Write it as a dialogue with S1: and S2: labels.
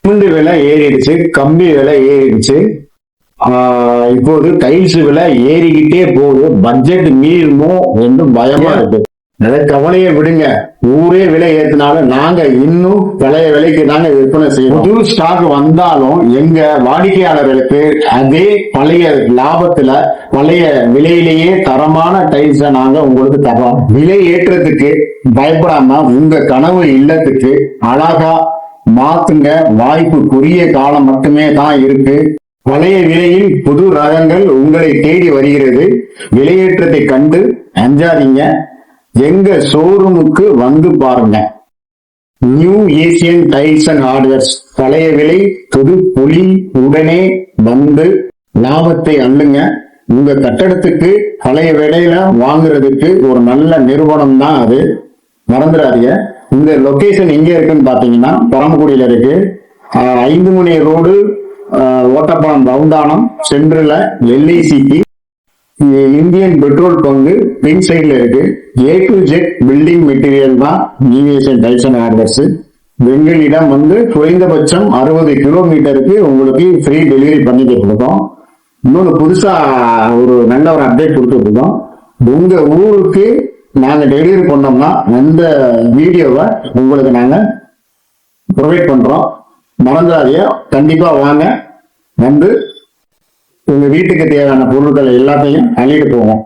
S1: Cement விலை ஏறிடுச்சு, கம்பி விலை ஏறிடுச்சு. இப்போது டைல்ஸ் விலை ஏறிக்கிட்டே போகுது. பட்ஜெட் மீறுமோ என்று பயமா இருக்கு. அதை கவலையை விடுங்க. ஊரே விலை ஏற்றினாலும் நாங்க இன்னும் பழைய விலைக்கு தாங்க விற்பனை செய்யணும். புது ஸ்டாக் வந்தாலும் எங்க வாடிக்கையாளர்களுக்கு அதே பழைய லாபத்துல பழைய விலையிலேயே தரமான டைல்ஸை நாங்க உங்களுக்கு தரோம். விலை ஏற்றத்துக்கு பயப்படாம உங்க கனவு இல்லத்துக்கு அழகா மாத்துங்க. வாய்ப்பு குறுகிய காலம் மட்டுமே தான் இருக்கு. பழைய விலையில் புது ரகங்கள் உங்களை தேடி வருகிறது. விலையேற்றத்தை கண்டு அஞ்சாதீங்க. எங்க ஷோரூமுக்கு வந்து பாருங்க. New Asian tiles and hardwares. பழைய விலை புது புலி. உடனே வந்து லாபத்தை அள்ளுங்க. உங்க கட்டடத்துக்கு பழைய விலையில வாங்குறதுக்கு ஒரு நல்ல நிறுவனம் தான் அது. மறந்துடாதீங்க. இந்த லொகேஷன் எங்க இருக்குன்னு பாத்தீங்கன்னா பரமக்குடியில இருக்கு. 5 மணி ரோடு, ஓட்டப்பழம் ரவுண்டானம் சென்ட்ரல LICக்கு இந்தியன் பெட்ரோல் பங்கு பின் சைட்ல இருக்கு. A to Z building material தான் New Asian tiles and hardwares. எங்களிடம் வந்து குறைந்தபட்சம் 60 கிலோமீட்டருக்கு உங்களுக்கு ஃப்ரீ டெலிவரி பண்ணிட்டு இருக்கோம். இன்னொன்று புதுசா ஒரு நல்ல ஒரு அப்டேட் கொடுத்துட்டு இருக்கோம். உங்க ஊருக்கு நாங்க டெலிவரி பண்ணோம்னா அந்த வீடியோவை உங்களுக்கு நாங்க ப்ரொவைட் பண்றோம். மறந்துடாதீங்க. கண்டிப்பா வாங்க. வந்து உங்க வீட்டுக்கு தேவையான பொருட்கள் எல்லாத்தையும் அள்ளிட்டு போவோம்.